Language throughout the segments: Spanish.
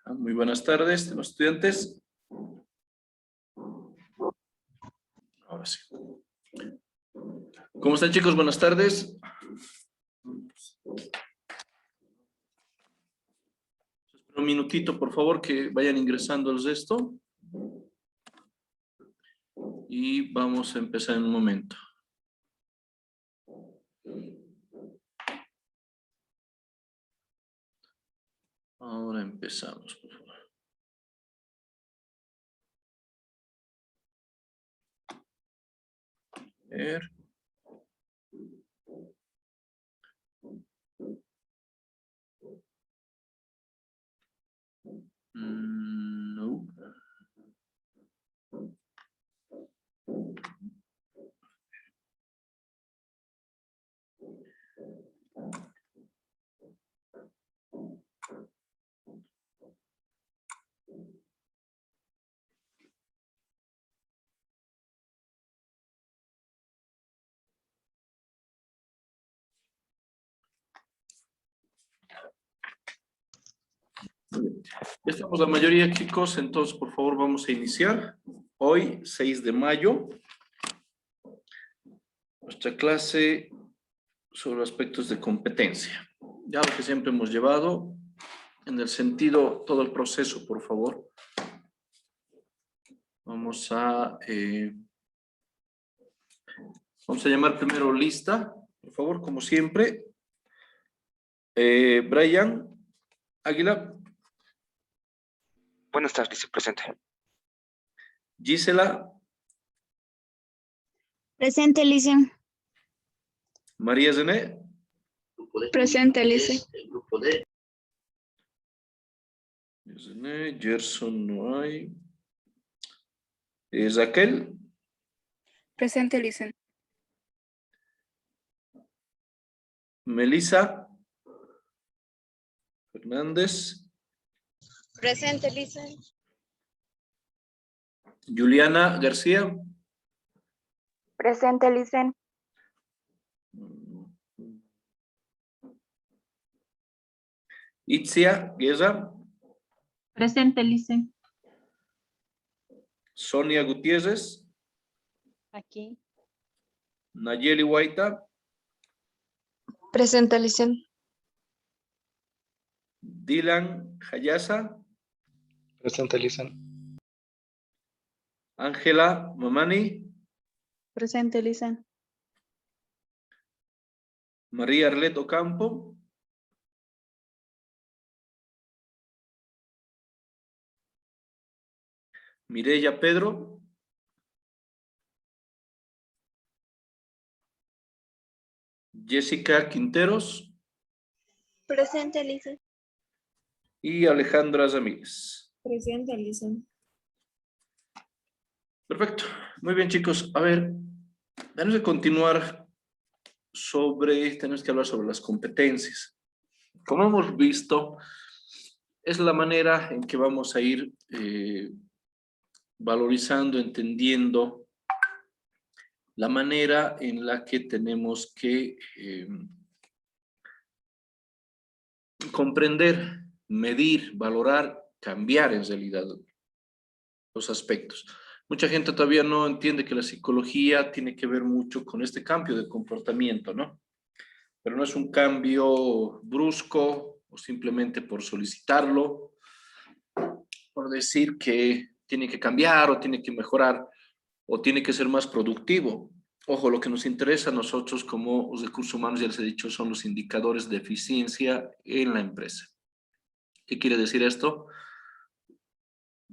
Muy buenas tardes, los estudiantes. Ahora sí. ¿Cómo están, chicos? Buenas tardes. Espero un minutito, por favor, que vayan ingresando el resto. Y vamos a empezar en un momento. Ahora empezamos, por favor. A ver. No. Ya estamos la mayoría, chicos, entonces por favor vamos a iniciar. Hoy, 6 de mayo, nuestra clase sobre aspectos de competencia. Ya lo que siempre hemos llevado, en el sentido, todo el proceso, por favor. Vamos a llamar primero lista, por favor, como siempre. Brian Águila. Buenas tardes, presente. Gisela. Presente, Lice. María Zené. Presente, Lice. Zené, Gerson no hay. Raquel. Presente, Lice. Melissa Fernández. Presente, Lice. Juliana García. Presente, Lice. Itzia Guerra. Presente, Lice. Sonia Gutiérrez. Aquí. Nayeli Guaita. Presente, Lice. Dylan Hayasa. Presente, Lice. Ángela Mamani. Presente, Lice. María Arleto Campo. Mireya Pedro. Jessica Quinteros. Presente, Lice. Y Alejandra Ramírez. Presente, Lice. Perfecto. Muy bien, chicos. A ver, tenemos que continuar tenemos que hablar sobre las competencias. Como hemos visto, es la manera en que vamos a ir valorizando, entendiendo la manera en la que tenemos que comprender, medir, valorar, cambiar en realidad los aspectos. Mucha gente todavía no entiende que la psicología tiene que ver mucho con este cambio de comportamiento, ¿no? Pero no es un cambio brusco o simplemente por solicitarlo, por decir que tiene que cambiar o tiene que mejorar o tiene que ser más productivo. Ojo, lo que nos interesa a nosotros como recursos humanos, ya les he dicho, son los indicadores de eficiencia en la empresa. ¿Qué quiere decir esto?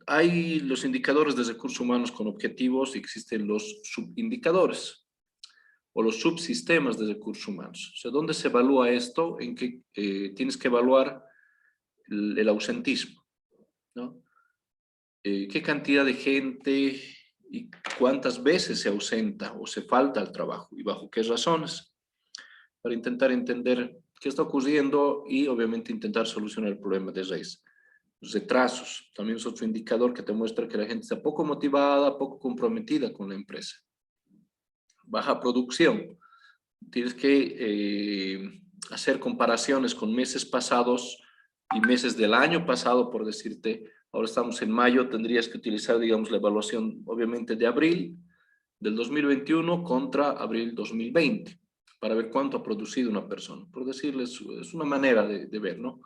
Hay los indicadores de recursos humanos con objetivos y existen los subindicadores o los subsistemas de recursos humanos. O sea, ¿dónde se evalúa esto? En que tienes que evaluar el ausentismo, ¿no? ¿Qué cantidad de gente y cuántas veces se ausenta o se falta al trabajo y bajo qué razones? Para intentar entender qué está ocurriendo y obviamente intentar solucionar el problema de raíz. Los retrasos también es otro indicador que te muestra que la gente está poco motivada, poco comprometida con la empresa. Baja producción. Tienes que hacer comparaciones con meses pasados y meses del año pasado, por decirte, ahora estamos en mayo, tendrías que utilizar, digamos, la evaluación, obviamente, de abril del 2021 contra abril 2020, para ver cuánto ha producido una persona. Por decirles, es una manera de ver, ¿no?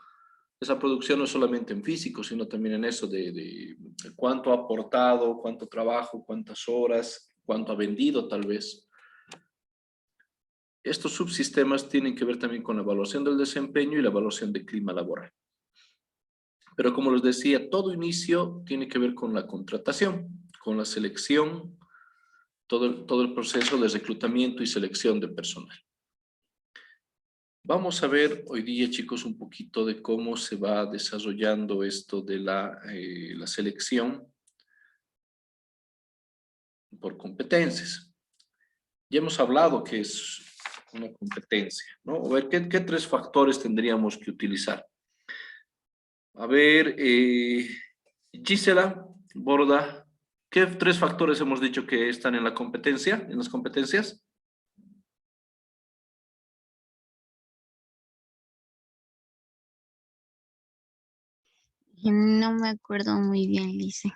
Esa producción no es solamente en físico, sino también en eso de cuánto ha aportado, cuánto trabajo, cuántas horas, cuánto ha vendido tal vez. Estos subsistemas tienen que ver también con la evaluación del desempeño y la evaluación del clima laboral. Pero como les decía, todo inicio tiene que ver con la contratación, con la selección, todo el proceso de reclutamiento y selección de personal. Vamos a ver hoy día, chicos, un poquito de cómo se va desarrollando esto de la selección por competencias. Ya hemos hablado que es una competencia, ¿no? A ver, ¿qué tres factores tendríamos que utilizar? A ver, Gisela, Borda, ¿qué tres factores hemos dicho que están en la competencia, en las competencias? No me acuerdo muy bien, Lice.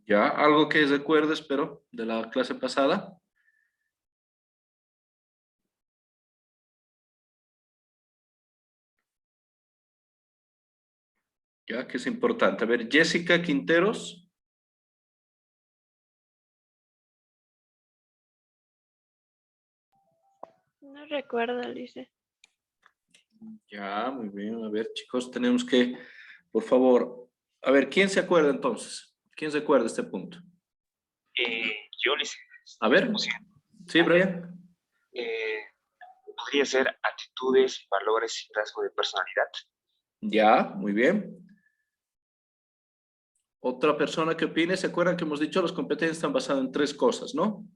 Ya, algo que recuerdes, pero de la clase pasada. Ya, que es importante. A ver, Jessica Quinteros. No recuerdo, Lice. Ya, muy bien. A ver, chicos, tenemos que, por favor, a ver, ¿quién se acuerda entonces? ¿Quién se acuerda de este punto? Yo les A ver. Sí, Brian. podría ser actitudes, valores y rasgo de personalidad. Ya, muy bien. Otra persona que opine, ¿se acuerdan que hemos dicho las competencias están basadas en tres cosas, ¿no?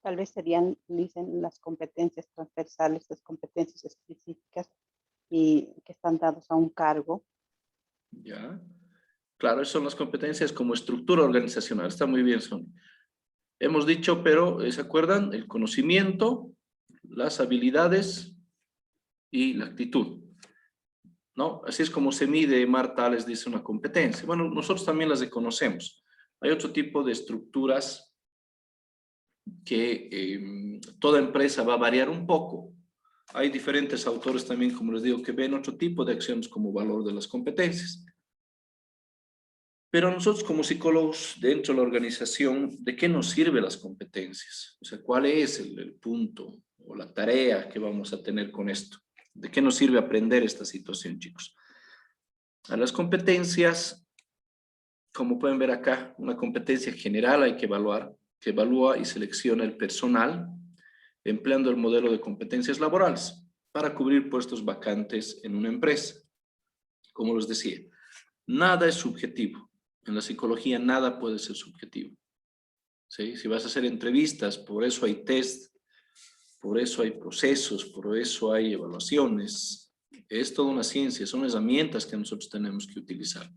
Tal vez serían, dicen, las competencias transversales, las competencias específicas y que están dados a un cargo. Ya. Claro, esas son las competencias como estructura organizacional. Está muy bien, Sonia. Hemos dicho, pero, ¿se acuerdan? El conocimiento, las habilidades y la actitud, ¿no? Así es como se mide, Marta les dice, una competencia. Bueno, nosotros también las reconocemos. Hay otro tipo de estructuras que toda empresa va a variar un poco. Hay diferentes autores también, como les digo, que ven otro tipo de acciones como valor de las competencias. Pero nosotros como psicólogos dentro de la organización, ¿de qué nos sirven las competencias? O sea, ¿cuál es el punto o la tarea que vamos a tener con esto? ¿De qué nos sirve aprender esta situación, chicos? A las competencias, como pueden ver acá, una competencia general hay que evaluar, que evalúa y selecciona el personal empleando el modelo de competencias laborales para cubrir puestos vacantes en una empresa. Como les decía, nada es subjetivo. En la psicología nada puede ser subjetivo. ¿Sí? Si vas a hacer entrevistas, por eso hay test, por eso hay procesos, por eso hay evaluaciones. Es toda una ciencia, son herramientas que nosotros tenemos que utilizar.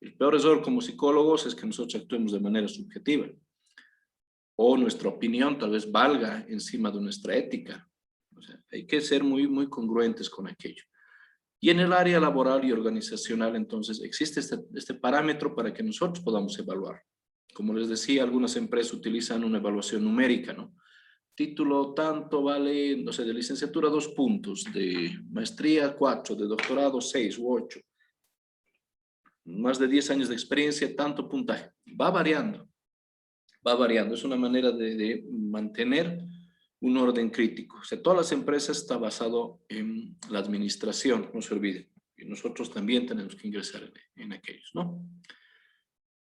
El peor error como psicólogos es que nosotros actuemos de manera subjetiva. O nuestra opinión tal vez valga encima de nuestra ética. O sea, hay que ser muy, muy congruentes con aquello. Y en el área laboral y organizacional, entonces, existe este parámetro para que nosotros podamos evaluar. Como les decía, algunas empresas utilizan una evaluación numérica, ¿no? Título tanto vale, no sé, de licenciatura 2 puntos, de maestría 4, de doctorado 6 u 8. Más de 10 años de experiencia, tanto puntaje. Va variando. Va variando. Es una manera de mantener un orden crítico. O sea, todas las empresas está basado en la administración, no se olviden. Y nosotros también tenemos que ingresar en aquellos, ¿no?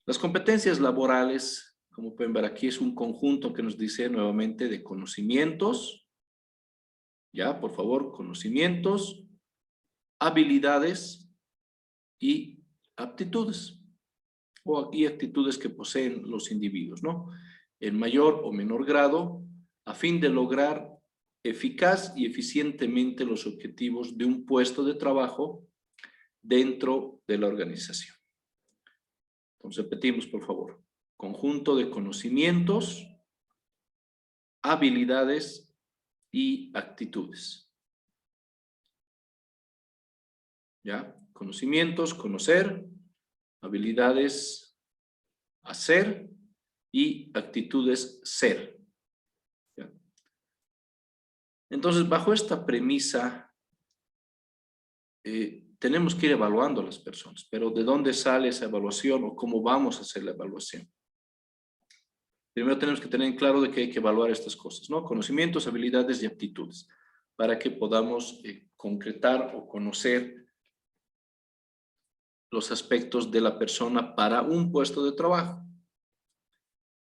Las competencias laborales, como pueden ver aquí, es un conjunto que nos dice nuevamente de conocimientos, ya, por favor, conocimientos, habilidades y aptitudes, y actitudes que poseen los individuos, ¿no? En mayor o menor grado, a fin de lograr eficaz y eficientemente los objetivos de un puesto de trabajo dentro de la organización. Entonces, repetimos, por favor. Conjunto de conocimientos, habilidades y actitudes. ¿Ya? Conocimientos, conocer, habilidades, hacer y actitudes, ser. ¿Ya? Entonces, bajo esta premisa, tenemos que ir evaluando a las personas, pero ¿de dónde sale esa evaluación o cómo vamos a hacer la evaluación? Primero tenemos que tener en claro de que hay que evaluar estas cosas, ¿no? Conocimientos, habilidades y aptitudes, para que podamos concretar o conocer los aspectos de la persona para un puesto de trabajo.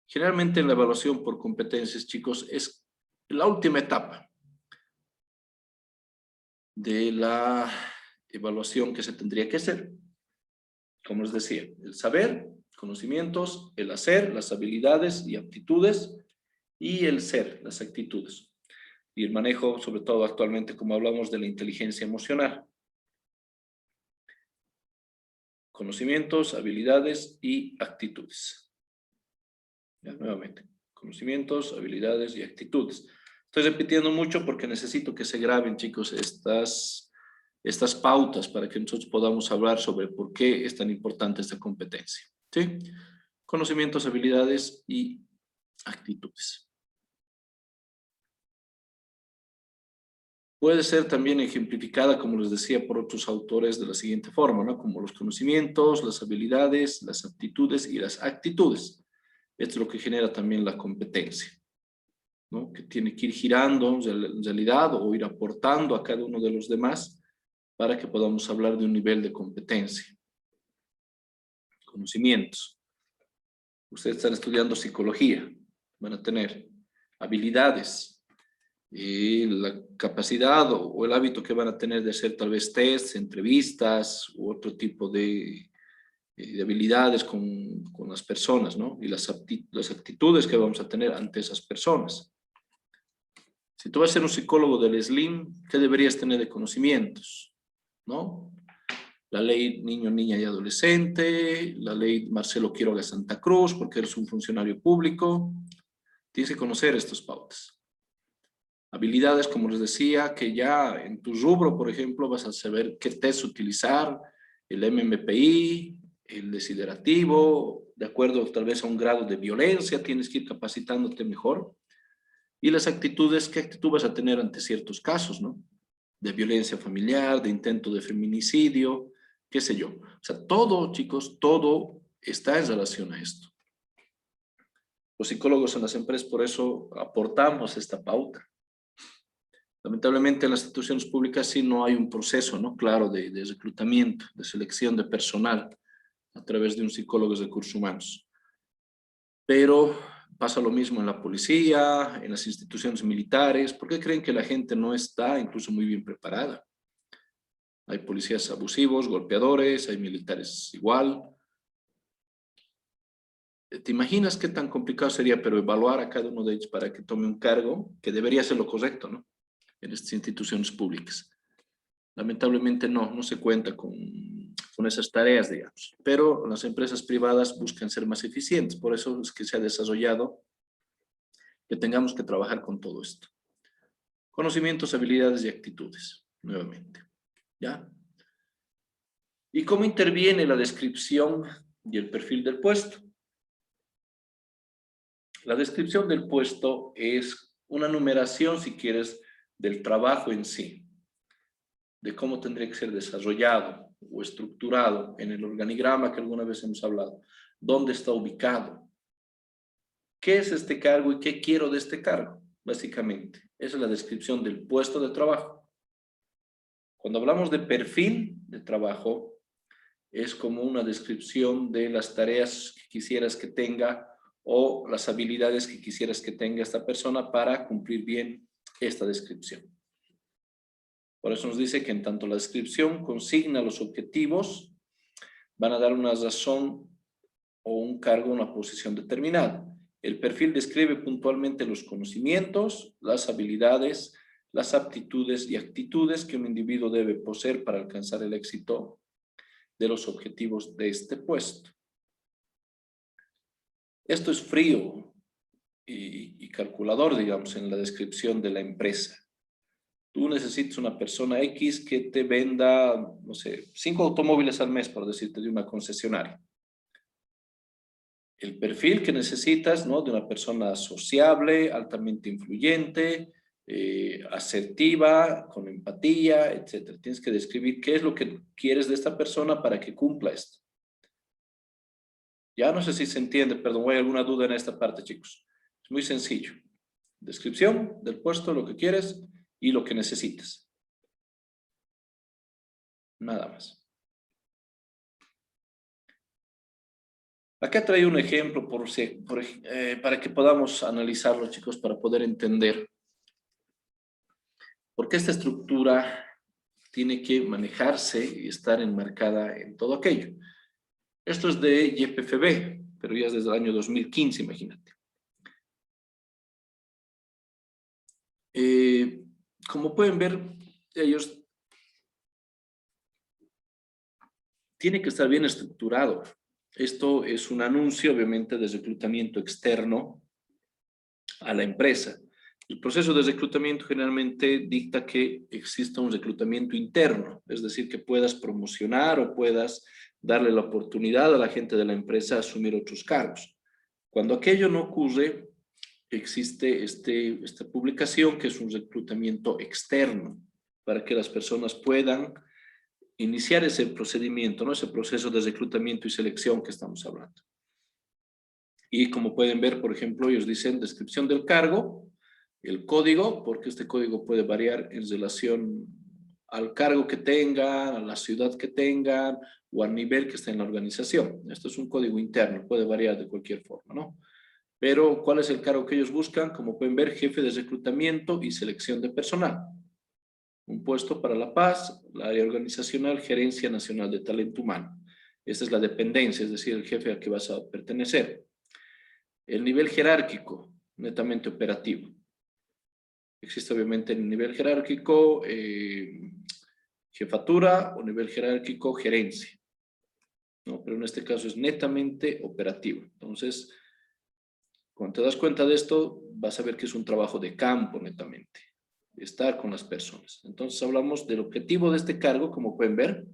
Generalmente en la evaluación por competencias, chicos, es la última etapa de la evaluación que se tendría que hacer. Como les decía, el saber, conocimientos, el hacer, las habilidades y aptitudes, y el ser, las actitudes. Y el manejo, sobre todo actualmente, como hablamos de la inteligencia emocional. Conocimientos, habilidades y actitudes. Ya, nuevamente, conocimientos, habilidades y actitudes. Estoy repitiendo mucho porque necesito que se graben, chicos, estas pautas para que nosotros podamos hablar sobre por qué es tan importante esta competencia. ¿Sí? Conocimientos, habilidades y actitudes. Puede ser también ejemplificada, como les decía, por otros autores de la siguiente forma, ¿no? Como los conocimientos, las habilidades, las aptitudes y las actitudes. Esto es lo que genera también la competencia, ¿no? Que tiene que ir girando en realidad o ir aportando a cada uno de los demás para que podamos hablar de un nivel de competencia. Conocimientos. Ustedes están estudiando psicología, van a tener habilidades, y la capacidad o el hábito que van a tener de hacer tal vez tests, entrevistas u otro tipo de habilidades con las personas, ¿no? Y las actitudes que vamos a tener ante esas personas. Si tú vas a ser un psicólogo del SLIM, ¿qué deberías tener de conocimientos? ¿No? La ley niño, niña y adolescente, la ley Marcelo Quiroga Santa Cruz, porque eres un funcionario público. Tienes que conocer estas pautas. Habilidades, como les decía, que ya en tu rubro, por ejemplo, vas a saber qué test utilizar, el MMPI, el desiderativo, de acuerdo tal vez a un grado de violencia, tienes que ir capacitándote mejor. Y las actitudes, ¿qué actitud vas a tener ante ciertos casos, ¿no? De violencia familiar, de intento de feminicidio, qué sé yo. O sea, todo, chicos, todo está en relación a esto. Los psicólogos en las empresas, por eso aportamos esta pauta. Lamentablemente en las instituciones públicas sí no hay un proceso, ¿no? Claro de reclutamiento, de selección de personal a través de un psicólogo de recursos humanos. Pero pasa lo mismo en la policía, en las instituciones militares. ¿Por qué creen que la gente no está incluso muy bien preparada? Hay policías abusivos, golpeadores, hay militares igual. ¿Te imaginas qué tan complicado sería, pero evaluar a cada uno de ellos para que tome un cargo que debería ser lo correcto, ¿no? En estas instituciones públicas? Lamentablemente no se cuenta con esas tareas, digamos. Pero las empresas privadas buscan ser más eficientes. Por eso es que se ha desarrollado que tengamos que trabajar con todo esto. Conocimientos, habilidades y actitudes, nuevamente. ¿Ya? ¿Y cómo interviene la descripción y el perfil del puesto? La descripción del puesto es una numeración, si quieres, del trabajo en sí, de cómo tendría que ser desarrollado o estructurado en el organigrama que alguna vez hemos hablado. ¿Dónde está ubicado? ¿Qué es este cargo y qué quiero de este cargo? Básicamente, esa es la descripción del puesto de trabajo. Cuando hablamos de perfil de trabajo, es como una descripción de las tareas que quisieras que tenga o las habilidades que quisieras que tenga esta persona para cumplir bien esta descripción. Por eso nos dice que en tanto la descripción consigna los objetivos, van a dar una razón o un cargo, una posición determinada. El perfil describe puntualmente los conocimientos, las habilidades, las aptitudes y actitudes que un individuo debe poseer para alcanzar el éxito de los objetivos de este puesto. Esto es frío, y calculador, digamos, en la descripción de la empresa. Tú necesitas una persona X que te venda, no sé, 5 automóviles al mes, por decirte, de una concesionaria. El perfil que necesitas, ¿no? De una persona sociable, altamente influyente, asertiva, con empatía, etc. Tienes que describir qué es lo que quieres de esta persona para que cumpla esto. Ya no sé si se entiende, perdón, ¿hay alguna duda en esta parte, chicos? Es muy sencillo. Descripción del puesto, lo que quieres y lo que necesitas. Nada más. Acá trae un ejemplo para que podamos analizarlo, chicos, para poder entender por qué esta estructura tiene que manejarse y estar enmarcada en todo aquello. Esto es de YPFB, pero ya es desde el año 2015, imagínate. Como pueden ver, ellos tiene que estar bien estructurado. Esto es un anuncio, obviamente, de reclutamiento externo a la empresa. El proceso de reclutamiento generalmente dicta que exista un reclutamiento interno, es decir, que puedas promocionar o puedas darle la oportunidad a la gente de la empresa a asumir otros cargos. Cuando aquello no ocurre, existe esta publicación que es un reclutamiento externo para que las personas puedan iniciar ese procedimiento, ¿no? Ese proceso de reclutamiento y selección que estamos hablando. Y como pueden ver, por ejemplo, ellos dicen descripción del cargo, el código, porque este código puede variar en relación al cargo que tengan, a la ciudad que tengan o al nivel que está en la organización. Esto es un código interno, puede variar de cualquier forma, ¿no? Pero, ¿cuál es el cargo que ellos buscan? Como pueden ver, jefe de reclutamiento y selección de personal. Un puesto para la paz, la área organizacional, Gerencia Nacional de Talento Humano. Esta es la dependencia, es decir, el jefe al que vas a pertenecer. El nivel jerárquico, netamente operativo. Existe obviamente el nivel jerárquico, jefatura, o nivel jerárquico, gerencia, ¿no? Pero en este caso es netamente operativo. Entonces, cuando te das cuenta de esto, vas a ver que es un trabajo de campo netamente, estar con las personas. Entonces hablamos del objetivo de este cargo, como pueden ver,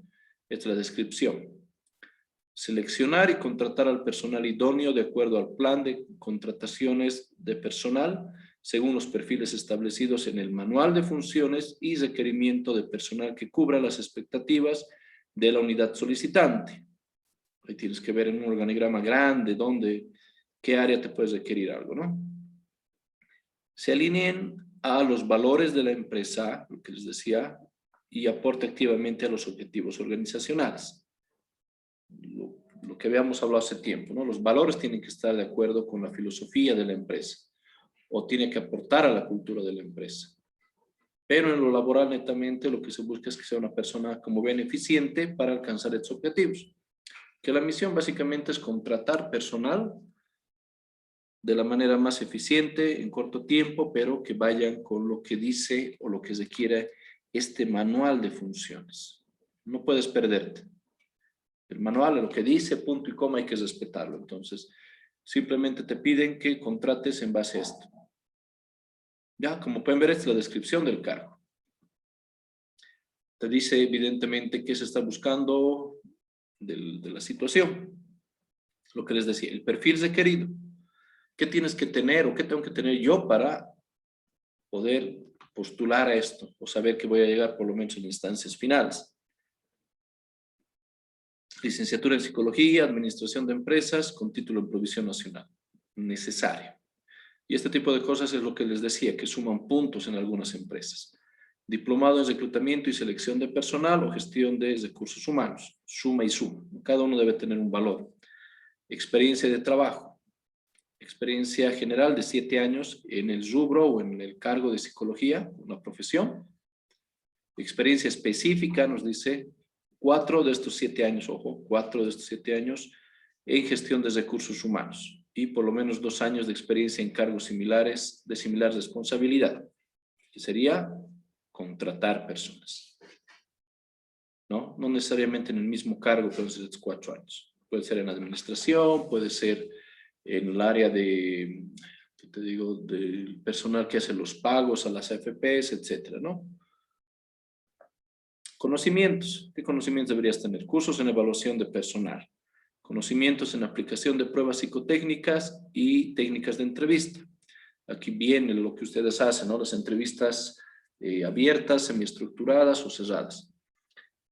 esta es la descripción. Seleccionar y contratar al personal idóneo de acuerdo al plan de contrataciones de personal, según los perfiles establecidos en el manual de funciones y requerimiento de personal que cubra las expectativas de la unidad solicitante. Ahí tienes que ver en un organigrama grande qué área te puedes requerir algo, ¿no? Se alineen a los valores de la empresa, lo que les decía, y aporte activamente a los objetivos organizacionales. Lo que habíamos hablado hace tiempo, ¿no? Los valores tienen que estar de acuerdo con la filosofía de la empresa o tiene que aportar a la cultura de la empresa. Pero en lo laboral netamente lo que se busca es que sea una persona como beneficiente para alcanzar estos objetivos. Que la misión básicamente es contratar personal de la manera más eficiente, en corto tiempo, pero que vayan con lo que dice o lo que requiere este manual de funciones. No puedes perderte. El manual, lo que dice, punto y coma, hay que respetarlo. Entonces, simplemente te piden que contrates en base a esto. Ya, como pueden ver, esta es la descripción del cargo. Te dice evidentemente qué se está buscando de la situación. Lo que les decía, el perfil requerido. ¿Qué tienes que tener o qué tengo que tener yo para poder postular a esto o saber que voy a llegar por lo menos en instancias finales? Licenciatura en Psicología, Administración de Empresas, con título en Provisión Nacional. Necesario. Y este tipo de cosas es lo que les decía, que suman puntos en algunas empresas. Diplomado en Reclutamiento y Selección de Personal o Gestión de Recursos Humanos. Suma y suma. Cada uno debe tener un valor. Experiencia de trabajo. Experiencia general de 7 años en el rubro o en el cargo de psicología, una profesión. Experiencia específica, nos dice, 4 de estos 7 años, ojo, 4 de estos 7 años en gestión de recursos humanos y por lo menos 2 años de experiencia en cargos similares, de similar responsabilidad, que sería contratar personas. No necesariamente en el mismo cargo pueden ser 4 años. Puede ser en administración, puede ser en el área de ¿qué te digo? Del personal que hace los pagos a las AFPs, etcétera, ¿no? Conocimientos. ¿Qué conocimientos deberías tener? Cursos en evaluación de personal. Conocimientos en aplicación de pruebas psicotécnicas y técnicas de entrevista. Aquí viene lo que ustedes hacen, ¿no? Las entrevistas abiertas, semiestructuradas o cerradas.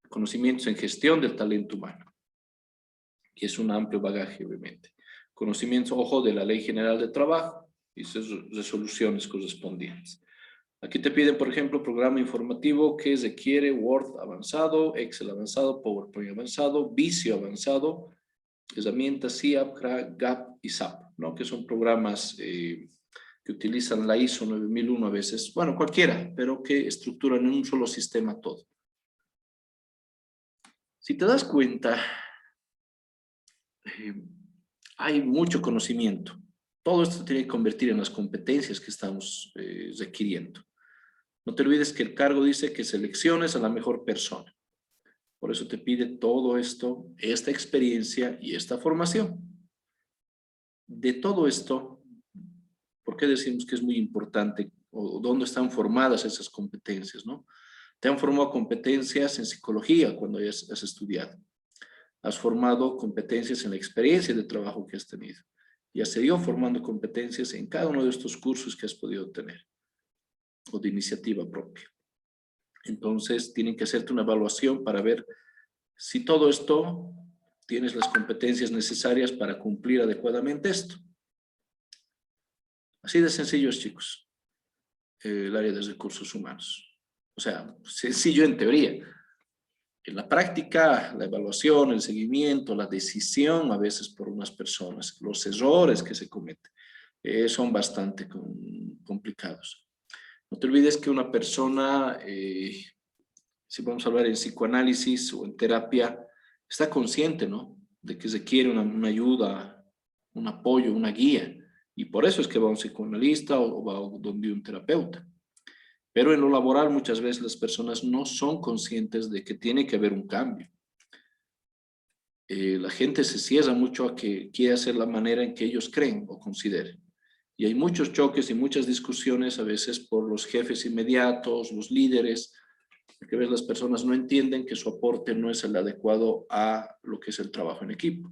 Conocimientos en gestión del talento humano. Y es un amplio bagaje, obviamente. Conocimientos, ojo, de la Ley General de Trabajo y sus resoluciones correspondientes. Aquí te piden, por ejemplo, programa informativo que requiere Word avanzado, Excel avanzado, PowerPoint avanzado, Visio avanzado, herramientas SIAP, GAP y SAP, ¿no? Que son programas que utilizan la ISO 9001 a veces, bueno, cualquiera, pero que estructuran en un solo sistema todo. Si te das cuenta, hay mucho conocimiento. Todo esto se tiene que convertir en las competencias que estamos requiriendo. No te olvides que el cargo dice que selecciones a la mejor persona. Por eso te pide todo esto, esta experiencia y esta formación. De todo esto, ¿por qué decimos que es muy importante? ¿O dónde están formadas esas competencias, no? Te han formado competencias en psicología cuando has estudiado. Has formado competencias en la experiencia de trabajo que has tenido. Y has seguido formando competencias en cada uno de estos cursos que has podido tener. O de iniciativa propia. Entonces, tienen que hacerte una evaluación para ver si todo esto tienes las competencias necesarias para cumplir adecuadamente esto. Así de sencillo es, chicos, el área de recursos humanos. O sea, sencillo en teoría. En la práctica, la evaluación, el seguimiento, la decisión a veces por unas personas, los errores que se cometen, son bastante complicados. No te olvides que una persona, si vamos a hablar en psicoanálisis o en terapia, está consciente, ¿no? De que requiere una ayuda, un apoyo, una guía. Y por eso es que va a un psicoanalista o va donde un terapeuta. Pero en lo laboral muchas veces las personas no son conscientes de que tiene que haber un cambio. La gente se cierra mucho a que quiere hacer la manera en que ellos creen o consideren. Y hay muchos choques y muchas discusiones a veces por los jefes inmediatos, los líderes, porque a veces las personas no entienden que su aporte no es el adecuado a lo que es el trabajo en equipo.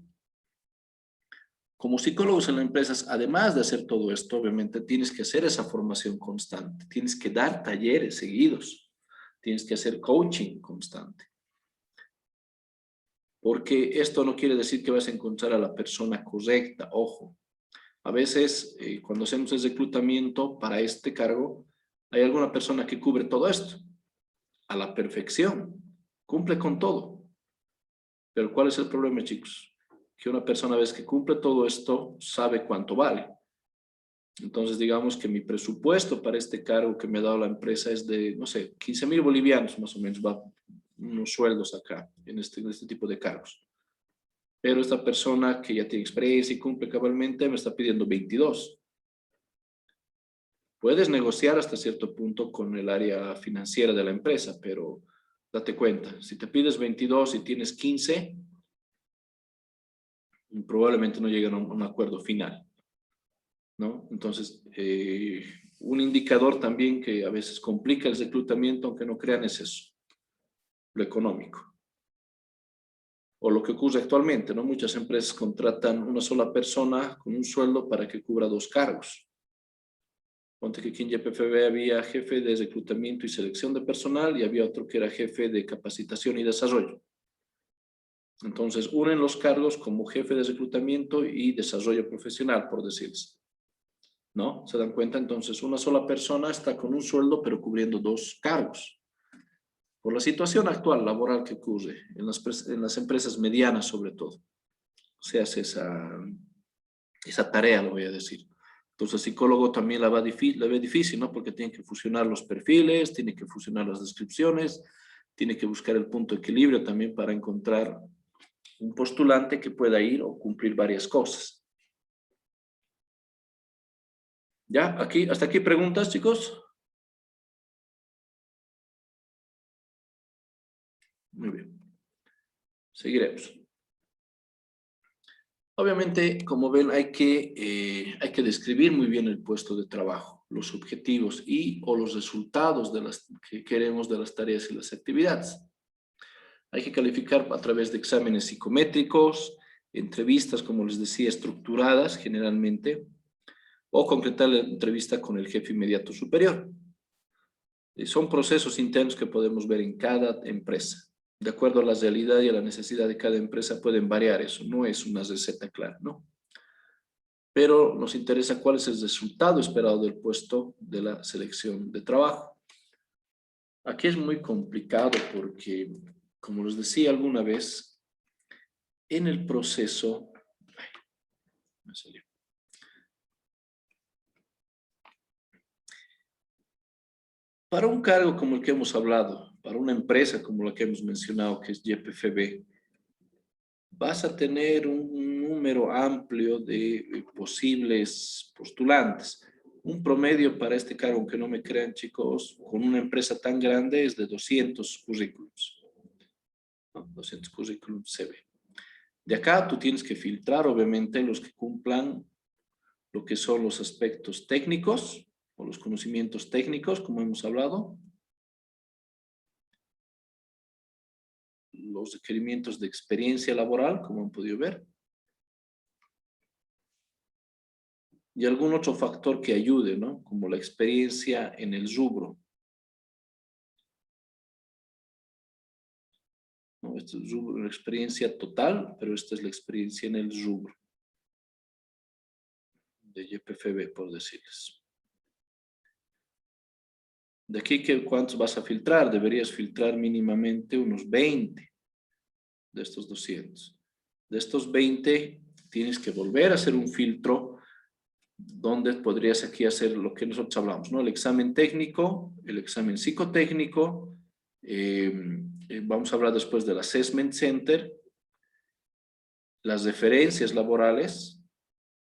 Como psicólogos en las empresas, además de hacer todo esto, obviamente tienes que hacer esa formación constante, tienes que dar talleres seguidos, tienes que hacer coaching constante. Porque esto no quiere decir que vas a encontrar a la persona correcta, ojo. A veces, cuando hacemos el reclutamiento para este cargo, hay alguna persona que cubre todo esto a la perfección, cumple con todo. Pero ¿cuál es el problema, chicos? Que una persona, a veces que cumple todo esto, sabe cuánto vale. Entonces, digamos que mi presupuesto para este cargo que me ha dado la empresa es de, no sé, 15,000 bolivianos más o menos, va unos sueldos acá, en este tipo de cargos. Pero esta persona que ya tiene experiencia y cumple cabalmente me está pidiendo 22. Puedes negociar hasta cierto punto con el área financiera de la empresa, pero date cuenta, si te pides 22 y tienes 15, probablemente no lleguen a un acuerdo final, ¿no? Entonces, un indicador también que a veces complica el reclutamiento, aunque no crean, es eso, lo económico. O lo que ocurre actualmente, ¿no? Muchas empresas contratan una sola persona con un sueldo para que cubra 2 cargos. Ponte que aquí en YPFB había jefe de reclutamiento y selección de personal y había otro que era jefe de capacitación y desarrollo. Entonces, unen los cargos como jefe de reclutamiento y desarrollo profesional, por decirse. ¿No? ¿Se dan cuenta? Entonces, una sola persona está con un sueldo, pero cubriendo 2 cargos. Por la situación actual laboral que ocurre en las empresas medianas, sobre todo, se hace esa tarea, lo voy a decir. Entonces, el psicólogo también la ve difícil, ¿no? Porque tiene que fusionar los perfiles, tiene que fusionar las descripciones, tiene que buscar el punto de equilibrio también para encontrar un postulante que pueda ir o cumplir varias cosas. ¿Ya? ¿Hasta aquí preguntas, chicos? Muy bien. Seguiremos. Obviamente, como ven, hay que describir muy bien el puesto de trabajo, los objetivos y o los resultados que queremos de las tareas y las actividades. Hay que calificar a través de exámenes psicométricos, entrevistas, como les decía, estructuradas generalmente, o concretar la entrevista con el jefe inmediato superior. Son procesos internos que podemos ver en cada empresa. De acuerdo a la realidad y a la necesidad de cada empresa pueden variar eso, no es una receta clara, ¿no? Pero nos interesa cuál es el resultado esperado del puesto de la selección de trabajo. Aquí es muy complicado porque, como les decía alguna vez, en el proceso... Ay, me salió. Para un cargo como el que hemos hablado, para una empresa como la que hemos mencionado, que es YPFB, vas a tener un número amplio de posibles postulantes. Un promedio para este cargo, aunque no me crean chicos, con una empresa tan grande es de 200 currículums. ¿No? 200 currículums se ve. De acá tú tienes que filtrar, obviamente, los que cumplan lo que son los aspectos técnicos o los conocimientos técnicos, como hemos hablado, los requerimientos de experiencia laboral, como han podido ver, y algún otro factor que ayude, ¿no? Como la experiencia en el rubro. ¿No? Esta es la experiencia total, pero esta es la experiencia en el rubro de YPFB, por decirles. De aquí que cuántos vas a filtrar, deberías filtrar mínimamente unos 20 de estos 200. De estos 20 tienes que volver a hacer un filtro donde podrías aquí hacer lo que nosotros hablamos, ¿no? El examen técnico, el examen psicotécnico, vamos a hablar después del Assessment Center, las referencias laborales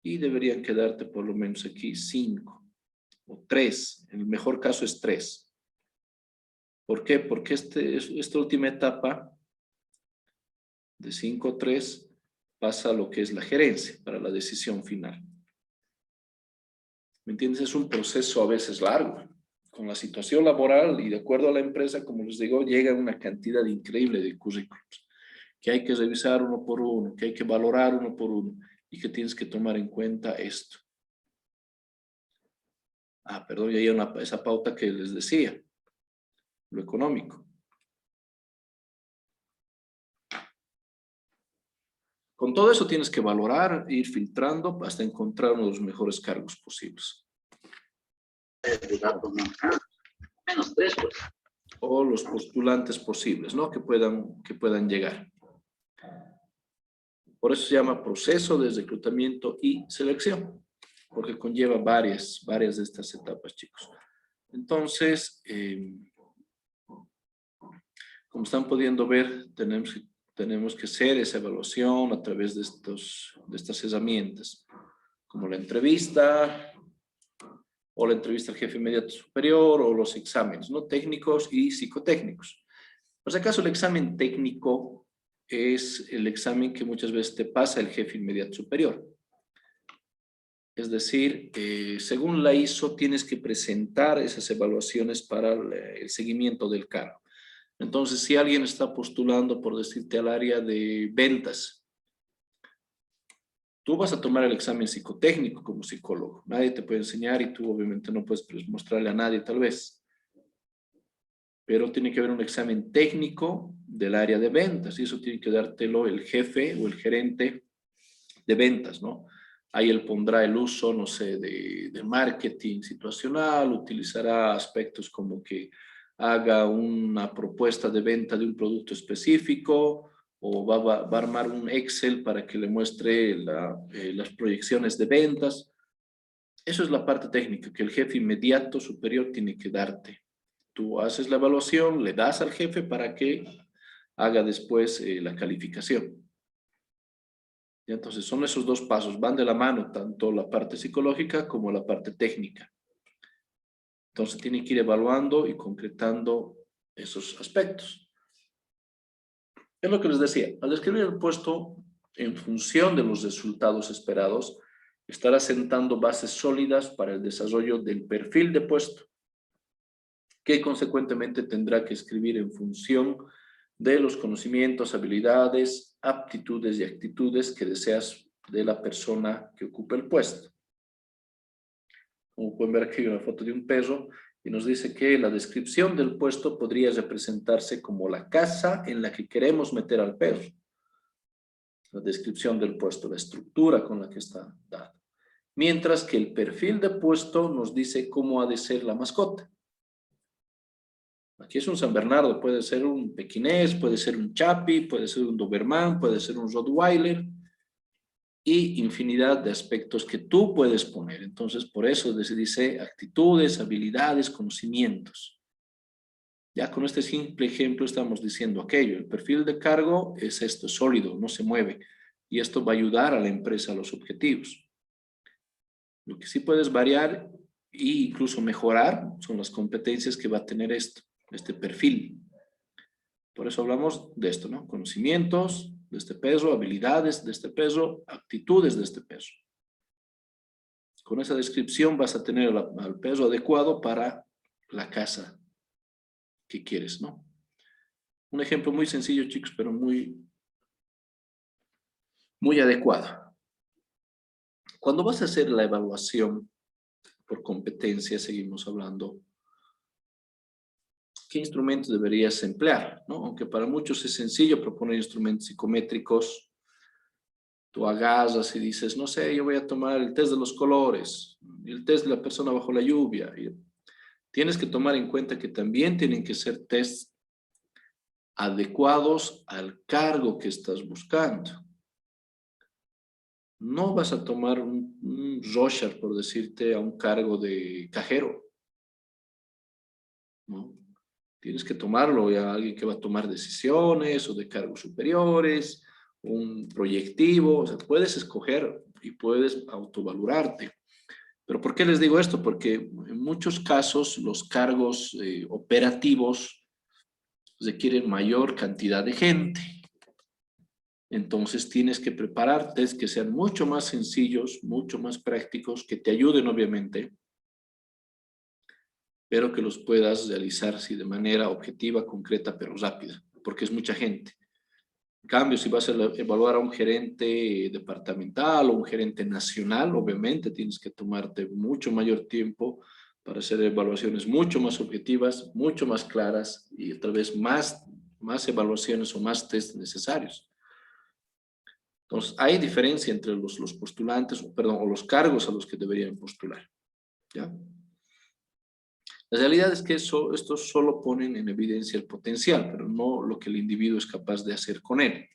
y deberían quedarte por lo menos aquí 5 o 3, en el mejor caso es 3. ¿Por qué? Porque esta última etapa de 5 o 3 pasa a lo que es la gerencia para la decisión final. ¿Me entiendes? Es un proceso a veces largo. Con la situación laboral y de acuerdo a la empresa, como les digo, llega una cantidad increíble de currículums que hay que revisar uno por uno, que hay que valorar uno por uno y que tienes que tomar en cuenta esto. Ah, perdón, ya hay esa pauta que les decía, lo económico. Con todo eso tienes que valorar, ir filtrando hasta encontrar uno de los mejores cargos posibles. Menos 3, pues. O los postulantes posibles, ¿no? Que puedan llegar. Por eso se llama proceso de reclutamiento y selección, porque conlleva varias de estas etapas, chicos. Entonces, como están pudiendo ver, tenemos que hacer esa evaluación a través de estas herramientas, como la entrevista, o la entrevista al jefe inmediato superior, o los exámenes, ¿no? Técnicos y psicotécnicos. Por si acaso, el examen técnico es el examen que muchas veces te pasa el jefe inmediato superior. Es decir, según la ISO, tienes que presentar esas evaluaciones para el seguimiento del cargo. Entonces, si alguien está postulando, por decirte, al área de ventas, tú vas a tomar el examen psicotécnico como psicólogo. Nadie te puede enseñar y tú obviamente no puedes mostrarle a nadie tal vez. Pero tiene que haber un examen técnico del área de ventas y eso tiene que dártelo el jefe o el gerente de ventas, ¿no? Ahí él pondrá el uso, no sé, de marketing situacional, utilizará aspectos como que haga una propuesta de venta de un producto específico o va a armar un Excel para que le muestre las proyecciones de ventas. Eso es la parte técnica que el jefe inmediato superior tiene que darte. Tú haces la evaluación, le das al jefe para que haga después la calificación. Y entonces son esos dos pasos, van de la mano, tanto la parte psicológica como la parte técnica. Entonces tiene que ir evaluando y concretando esos aspectos. Es lo que les decía, al describir el puesto, en función de los resultados esperados, estará sentando bases sólidas para el desarrollo del perfil de puesto, que consecuentemente tendrá que escribir en función de los conocimientos, habilidades, aptitudes y actitudes que deseas de la persona que ocupe el puesto. Como pueden ver aquí hay una foto de un perro y nos dice que la descripción del puesto podría representarse como la casa en la que queremos meter al perro. La descripción del puesto, la estructura con la que está dada. Mientras que el perfil de puesto nos dice cómo ha de ser la mascota. Aquí es un San Bernardo, puede ser un pequinés, puede ser un chapi, puede ser un doberman, puede ser un rottweiler y infinidad de aspectos que tú puedes poner. Entonces, por eso se dice actitudes, habilidades, conocimientos. Ya con este simple ejemplo estamos diciendo aquello. El perfil de cargo es esto, sólido, no se mueve. Y esto va a ayudar a la empresa a los objetivos. Lo que sí puedes variar e incluso mejorar son las competencias que va a tener este perfil. Por eso hablamos de esto, ¿no? Conocimientos de este peso, habilidades de este peso, actitudes de este peso. Con esa descripción vas a tener el peso adecuado para la casa que quieres, ¿no? Un ejemplo muy sencillo, chicos, pero muy adecuado. Cuando vas a hacer la evaluación por competencia, seguimos hablando, ¿qué instrumentos deberías emplear? ¿No? Aunque para muchos es sencillo proponer instrumentos psicométricos, tú agarras y dices, no sé, yo voy a tomar el test de los colores, el test de la persona bajo la lluvia. Tienes que tomar en cuenta que también tienen que ser tests adecuados al cargo que estás buscando. No vas a tomar un Rorschach, por decirte, a un cargo de cajero, ¿no? Tienes que tomarlo a alguien que va a tomar decisiones o de cargos superiores, un proyectivo, o sea, puedes escoger y puedes autovalorarte. ¿Pero por qué les digo esto? Porque en muchos casos los cargos operativos requieren mayor cantidad de gente. Entonces tienes que preparar test que sean mucho más sencillos, mucho más prácticos, que te ayuden obviamente, pero que los puedas realizar sí, de manera objetiva, concreta, pero rápida, porque es mucha gente. En cambio, si vas a evaluar a un gerente departamental o un gerente nacional, obviamente tienes que tomarte mucho mayor tiempo para hacer evaluaciones mucho más objetivas, mucho más claras y tal vez más evaluaciones o más test necesarios. Entonces, hay diferencia entre los postulantes, o los cargos a los que deberían postular. ¿Ya? La realidad es que estos solo ponen en evidencia el potencial, pero no lo que el individuo es capaz de hacer con él.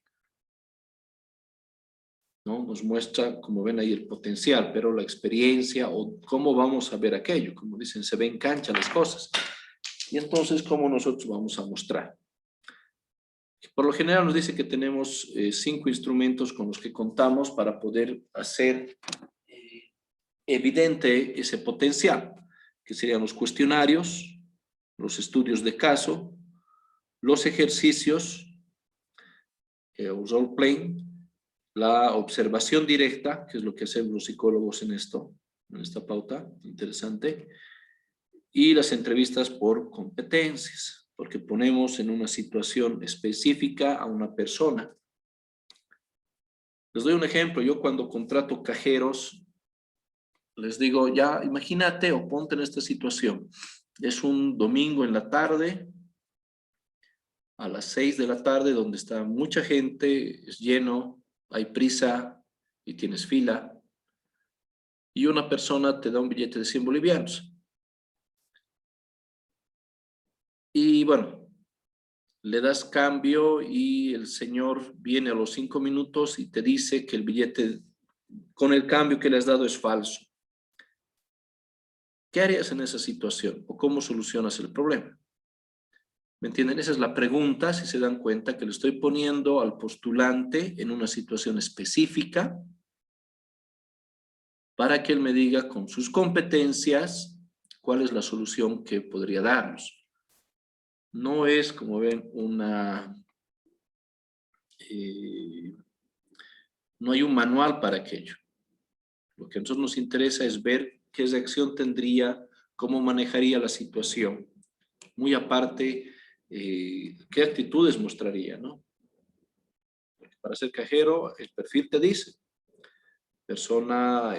¿No? Nos muestra, como ven ahí, el potencial, pero la experiencia o cómo vamos a ver aquello. Como dicen, se ven en cancha las cosas. Y entonces, ¿cómo nosotros vamos a mostrar? Por lo general nos dice que tenemos 5 instrumentos con los que contamos para poder hacer evidente ese potencial, que serían los cuestionarios, los estudios de caso, los ejercicios, role-playing, la observación directa, que es lo que hacemos los psicólogos en esta pauta, interesante, y las entrevistas por competencias, porque ponemos en una situación específica a una persona. Les doy un ejemplo. Yo cuando contrato cajeros, les digo, ya imagínate o ponte en esta situación. Es un domingo en la tarde, a las 6 de la tarde, donde está mucha gente, es lleno, hay prisa y tienes fila. Y una persona te da un billete de 100 bolivianos. Y bueno, le das cambio y el señor viene a los 5 minutos y te dice que el billete con el cambio que le has dado es falso. ¿Qué harías en esa situación? ¿O cómo solucionas el problema? ¿Me entienden? Esa es la pregunta, si se dan cuenta que le estoy poniendo al postulante en una situación específica para que él me diga con sus competencias cuál es la solución que podría darnos. No es, como ven, no hay un manual para aquello. Lo que a nosotros nos interesa es ver qué reacción tendría, cómo manejaría la situación. Muy aparte, qué actitudes mostraría, ¿no? Porque para ser cajero, el perfil te dice. Persona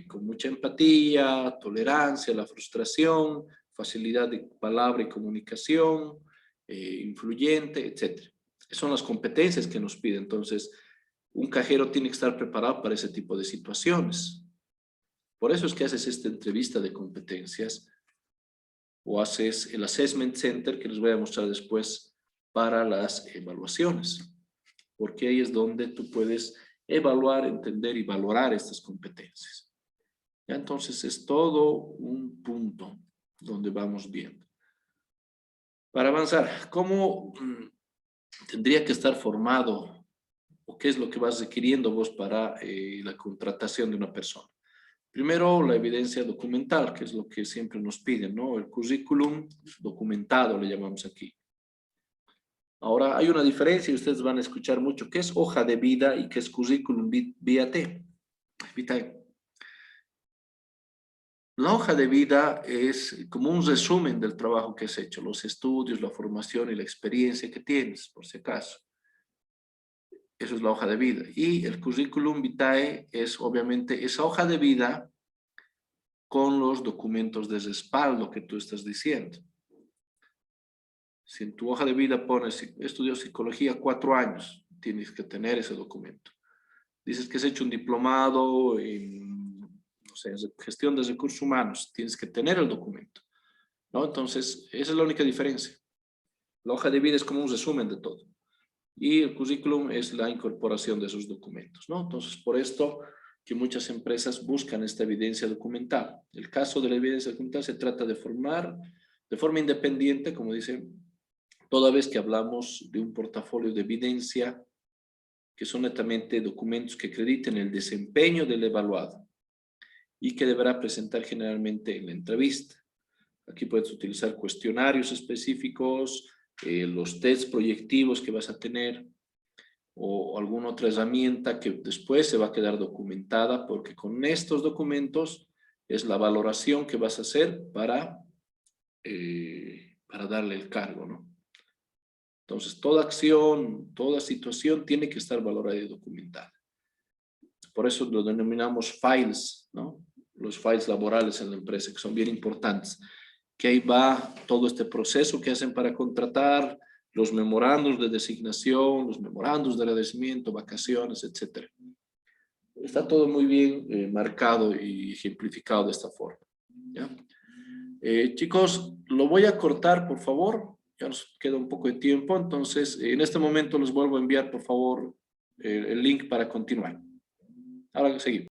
con mucha empatía, tolerancia a la frustración, facilidad de palabra y comunicación, influyente, etc. Esas son las competencias que nos pide. Entonces, un cajero tiene que estar preparado para ese tipo de situaciones. Por eso es que haces esta entrevista de competencias o haces el Assessment Center, que les voy a mostrar después, para las evaluaciones. Porque ahí es donde tú puedes evaluar, entender y valorar estas competencias. ¿Ya? Entonces es todo un punto donde vamos viendo. Para avanzar, ¿cómo tendría que estar formado o qué es lo que vas requiriendo vos para la contratación de una persona? Primero, la evidencia documental, que es lo que siempre nos piden, ¿no? El currículum documentado le llamamos aquí. Ahora, hay una diferencia y ustedes van a escuchar mucho. ¿Qué es hoja de vida y qué es currículum vitae? La hoja de vida es como un resumen del trabajo que has hecho, los estudios, la formación y la experiencia que tienes, por si acaso. Eso es la hoja de vida. Y el currículum vitae es obviamente esa hoja de vida con los documentos de respaldo que tú estás diciendo. Si en tu hoja de vida pones, estudió psicología 4 años, tienes que tener ese documento. Dices que has hecho un diplomado en, no sé, gestión de recursos humanos, tienes que tener el documento, ¿no? Entonces, esa es la única diferencia. La hoja de vida es como un resumen de todo. Y el currículum es la incorporación de esos documentos, ¿no? Entonces, por esto que muchas empresas buscan esta evidencia documental. El caso de la evidencia documental se trata de formar de forma independiente, como dice, toda vez que hablamos de un portafolio de evidencia, que son netamente documentos que acrediten el desempeño del evaluado y que deberá presentar generalmente en la entrevista. Aquí puedes utilizar cuestionarios específicos, los tests proyectivos que vas a tener o alguna otra herramienta que después se va a quedar documentada, porque con estos documentos es la valoración que vas a hacer para darle el cargo, ¿no? Entonces, toda acción, toda situación tiene que estar valorada y documentada. Por eso lo denominamos files, ¿no? Los files laborales en la empresa, que son bien importantes. Que ahí va todo este proceso que hacen para contratar, los memorandos de designación, los memorandos de agradecimiento, vacaciones, etc. Está todo muy bien marcado y ejemplificado de esta forma, ¿ya? Chicos, lo voy a cortar, por favor. Ya nos queda un poco de tiempo, entonces en este momento les vuelvo a enviar, por favor, el link para continuar. Ahora seguimos.